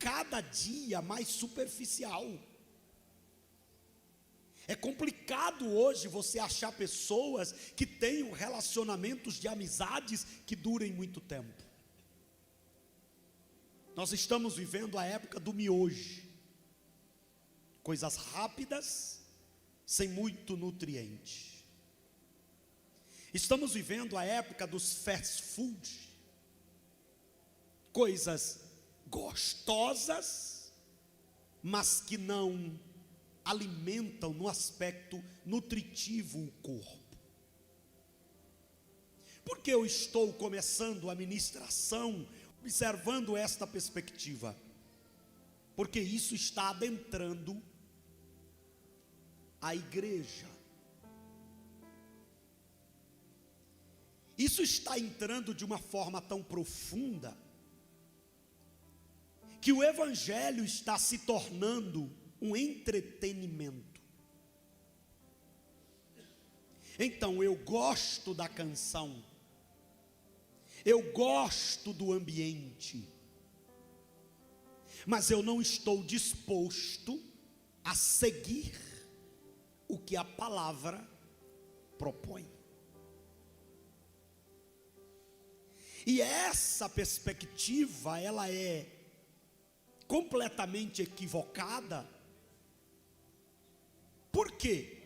cada dia mais superficial. É complicado hoje você achar pessoas que tenham relacionamentos de amizades que durem muito tempo. Nós estamos vivendo a época do miojo, coisas rápidas, sem muito nutriente. Estamos vivendo a época dos fast food, coisas gostosas, mas que não alimentam no aspecto nutritivo o corpo. Por que eu estou começando a ministração observando esta perspectiva? Porque isso está adentrando a igreja. Isso está entrando de uma forma tão profunda que o evangelho está se tornando um entretenimento. Então eu gosto da canção, eu gosto do ambiente, mas eu não estou disposto a seguir o que a palavra propõe. E essa perspectiva, ela é completamente equivocada. Por quê?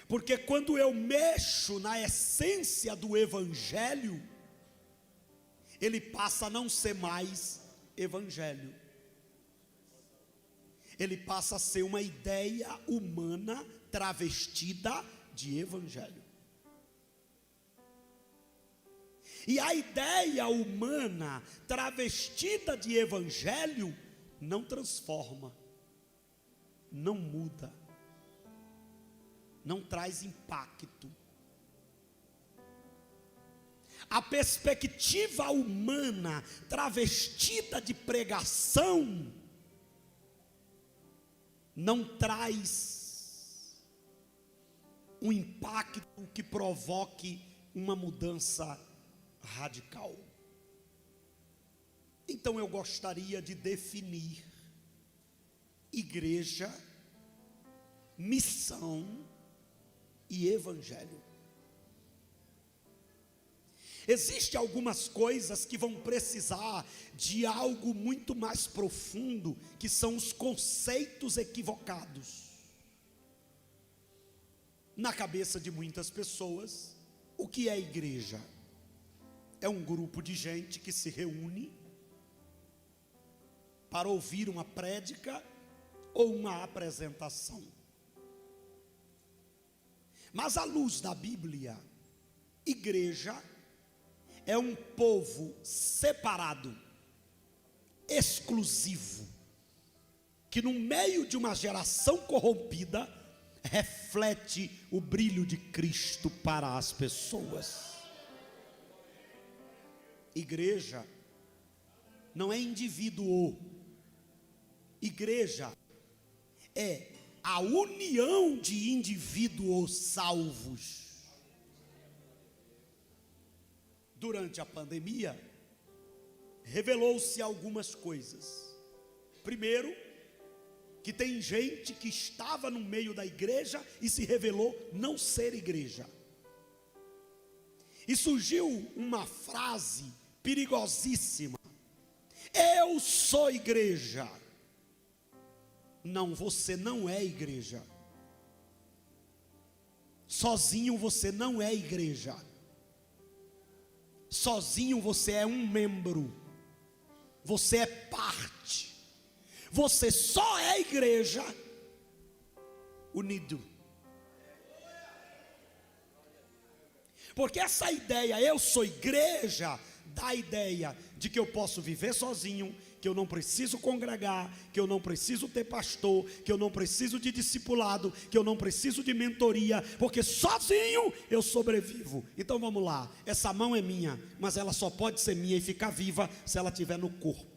Porque quando eu mexo na essência do evangelho, ele passa a não ser mais evangelho. Ele passa a ser uma ideia humana travestida de evangelho. E a ideia humana travestida de evangelho não transforma, não muda, não traz impacto. A perspectiva humana travestida de pregação não traz um impacto que provoque uma mudança radical. Então eu gostaria de definir igreja, missão e evangelho. Existem algumas coisas que vão precisar de algo muito mais profundo, que são os conceitos equivocados. Na cabeça de muitas pessoas, o que é igreja? É um grupo de gente que se reúne para ouvir uma prédica ou uma apresentação. Mas à luz da Bíblia, igreja é um povo separado, exclusivo, que no meio de uma geração corrompida, reflete o brilho de Cristo para as pessoas. Igreja não é indivíduo, igreja é a união de indivíduos salvos. Durante a pandemia, revelou-se algumas coisas. Primeiro, que tem gente que estava no meio da igreja e se revelou não ser igreja. E surgiu uma frase perigosíssima: eu sou igreja. Não, você não é igreja. Sozinho você não é igreja. Sozinho você é um membro. Você é parte. Você só é igreja unido. Porque essa ideia, eu sou igreja, dá a ideia de que eu posso viver sozinho, que eu não preciso congregar, que eu não preciso ter pastor, que eu não preciso de discipulado, que eu não preciso de mentoria, porque sozinho eu sobrevivo. Então vamos lá, essa mão é minha, mas ela só pode ser minha e ficar viva se ela estiver no corpo.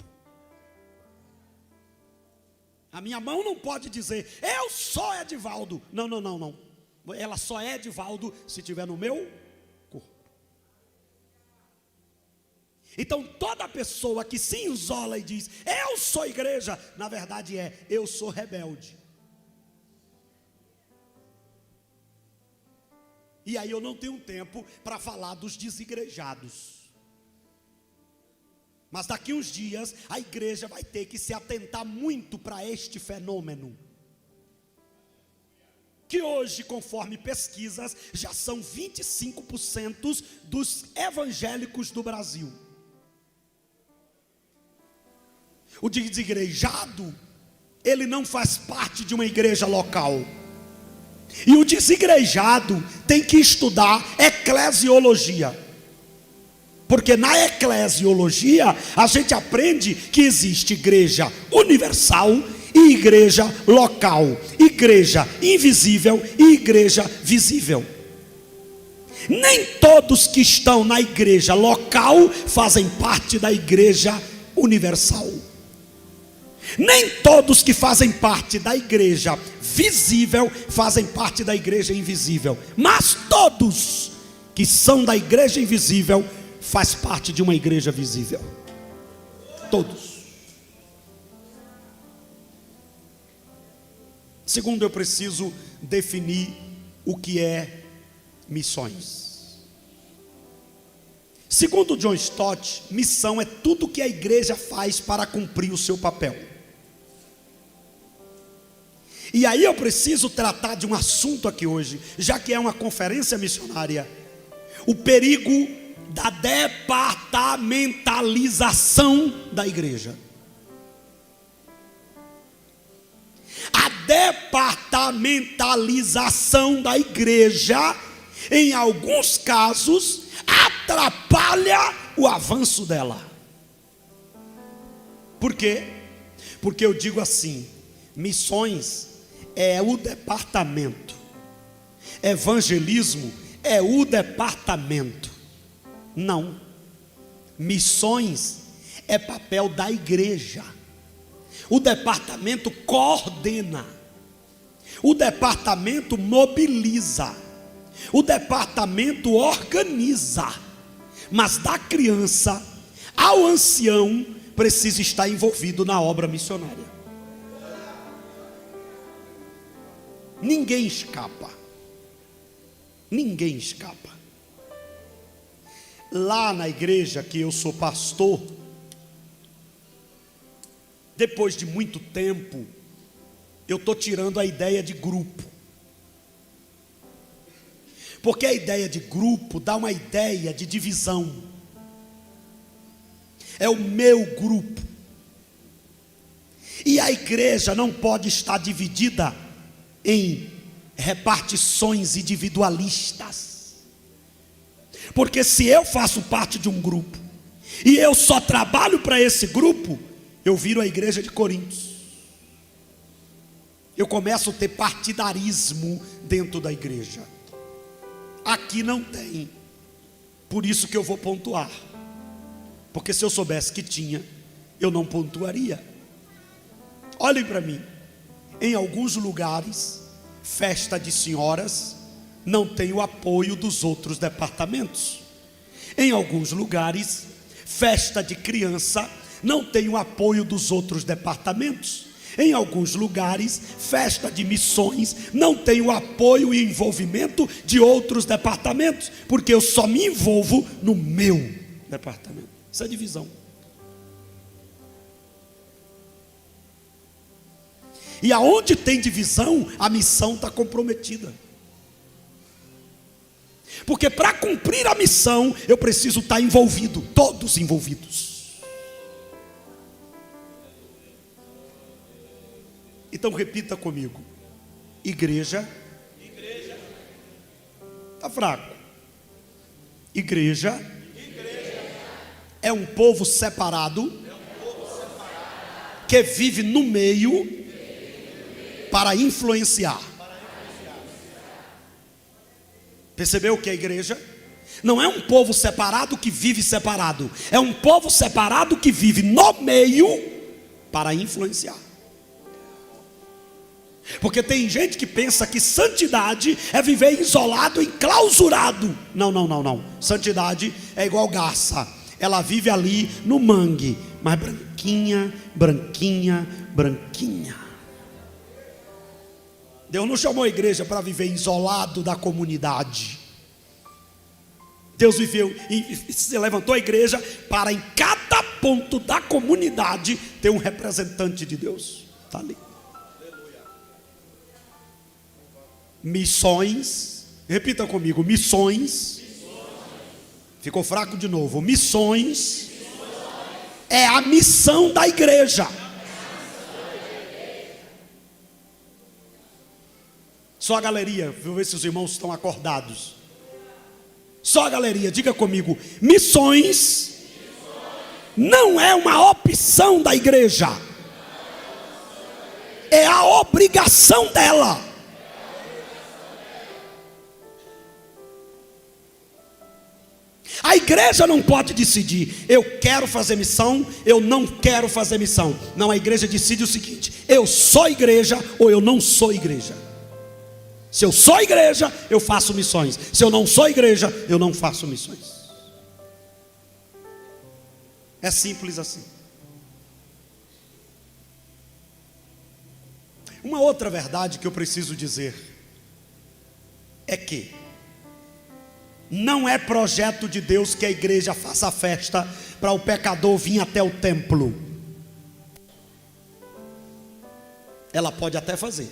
A minha mão não pode dizer, eu sou Edivaldo. Não. Ela só é Edivaldo se estiver no meu corpo. Então toda pessoa que se isola e diz, eu sou igreja, na verdade eu sou rebelde. E aí eu não tenho tempo para falar dos desigrejados. Mas daqui uns dias a igreja vai ter que se atentar muito para este fenômeno. Que hoje, conforme pesquisas, já são 25% dos evangélicos do Brasil. O desigrejado, ele não faz parte de uma igreja local. E o desigrejado tem que estudar eclesiologia. Porque na eclesiologia a gente aprende que existe igreja universal e igreja local, igreja invisível e igreja visível. Nem todos que estão na igreja local fazem parte da igreja universal. Nem todos que fazem parte da igreja visível fazem parte da igreja invisível. Mas todos que são da igreja invisível faz parte de uma igreja visível. Todos. Segundo, eu preciso definir o que é missões. Segundo John Stott, missão é tudo que a igreja faz para cumprir o seu papel. E aí eu preciso tratar de um assunto aqui hoje, já que é uma conferência missionária: o perigo da departamentalização da igreja. A departamentalização da igreja, em alguns casos, atrapalha o avanço dela. Por quê? Porque eu digo assim: missões é o departamento, evangelismo é o departamento. Não, missões é papel da igreja. O departamento coordena, o departamento mobiliza, o departamento organiza, mas da criança ao ancião precisa estar envolvido na obra missionária. Ninguém escapa. Ninguém escapa. Lá na igreja que eu sou pastor, depois de muito tempo, eu estou tirando a ideia de grupo. Porque a ideia de grupo dá uma ideia de divisão. É o meu grupo. E a igreja não pode estar dividida em repartições individualistas. Porque se eu faço parte de um grupo e eu só trabalho para esse grupo, eu viro a igreja de Coríntios. Eu começo a ter partidarismo dentro da igreja. Aqui não tem. Por isso que eu vou pontuar. Porque se eu soubesse que tinha, eu não pontuaria. Olhem para mim. Em alguns lugares, festa de senhoras não tem o apoio dos outros departamentos. Em alguns lugares, festa de criança não tem o apoio dos outros departamentos. Em alguns lugares, festa de missões não tem o apoio e envolvimento de outros departamentos, porque eu só me envolvo no meu departamento. Isso é divisão. E aonde tem divisão, a missão está comprometida. Porque para cumprir a missão, eu preciso estar envolvido, todos envolvidos. Então repita comigo: igreja, está fraco. Igreja é um povo separado, que vive no meio para influenciar. Percebeu o que é a igreja? Não é um povo separado que vive separado, é um povo separado que vive no meio para influenciar. Porque tem gente que pensa que santidade é viver isolado, enclausurado. Não. Santidade é igual garça, ela vive ali no mangue, mas branquinha, branquinha, branquinha. Deus não chamou a igreja para viver isolado da comunidade. Deus viveu e se levantou a igreja para em cada ponto da comunidade ter um representante de Deus. Está ali. Missões, repita comigo, missões. Ficou fraco de novo. Missões é a missão da igreja. Só a galeria, vou ver se os irmãos estão acordados. Só a galeria, diga comigo: missões não é uma opção da igreja, é a obrigação dela. A igreja não pode decidir: eu quero fazer missão, eu não quero fazer missão. Não, a igreja decide o seguinte: eu sou igreja ou eu não sou igreja. Se eu sou igreja, eu faço missões. Se eu não sou igreja, eu não faço missões. É simples assim. Uma outra verdade que eu preciso dizer é que não é projeto de Deus que a igreja faça festa para o pecador vir até o templo. Ela pode até fazer,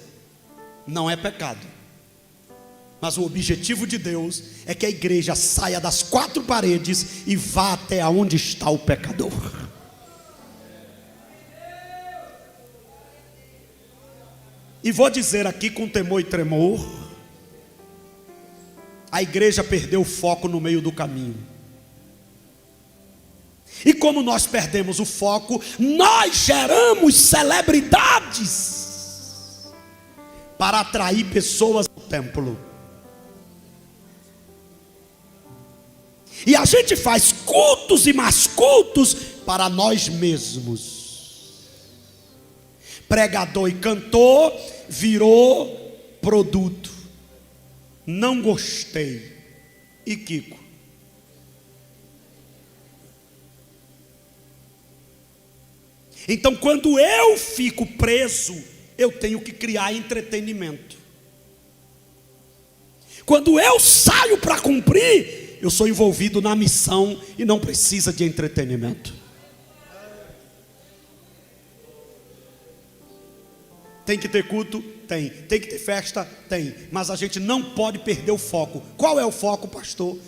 não é pecado. Mas o objetivo de Deus é que a igreja saia das quatro paredes e vá até onde está o pecador. E vou dizer aqui com temor e tremor: a igreja perdeu o foco no meio do caminho. E como nós perdemos o foco, nós geramos celebridades para atrair pessoas ao templo. E a gente faz cultos e mais cultos para nós mesmos. Pregador e cantor virou produto. Não gostei. E Kiko? Então, quando eu fico preso, eu tenho que criar entretenimento. Quando eu saio para cumprir, eu sou envolvido na missão e não precisa de entretenimento. Tem que ter culto? Tem. Tem que ter festa? Tem. Mas a gente não pode perder o foco. Qual é o foco, pastor?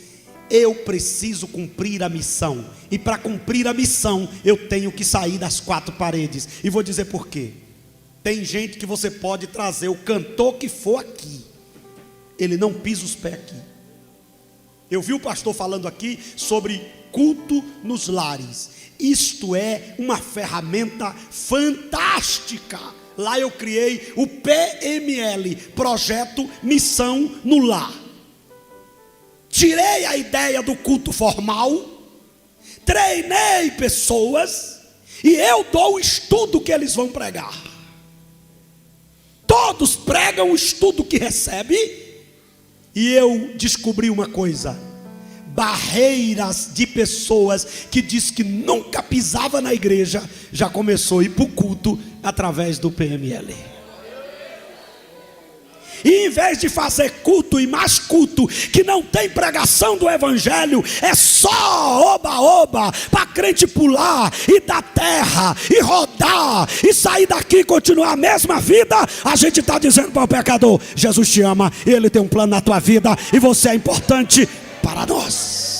Eu preciso cumprir a missão. E para cumprir a missão, eu tenho que sair das quatro paredes. E vou dizer por quê. Tem gente que você pode trazer o cantor que for aqui, ele não pisa os pés aqui. Eu vi o pastor falando aqui sobre culto nos lares. Isto é uma ferramenta fantástica. Lá eu criei o PML, Projeto Missão no Lar. Tirei a ideia do culto formal, treinei pessoas e eu dou o estudo que eles vão pregar. Todos pregam o estudo que recebe. E eu descobri uma coisa: barreiras de pessoas que diz que nunca pisava na igreja, já começou a ir para o culto através do PML. E em vez de fazer culto e mais culto, que não tem pregação do evangelho, é só oba-oba, para crente pular e dar terra, e rodar, e sair daqui e continuar a mesma vida, a gente está dizendo para o pecador: Jesus te ama, Ele tem um plano na tua vida, e você é importante para nós.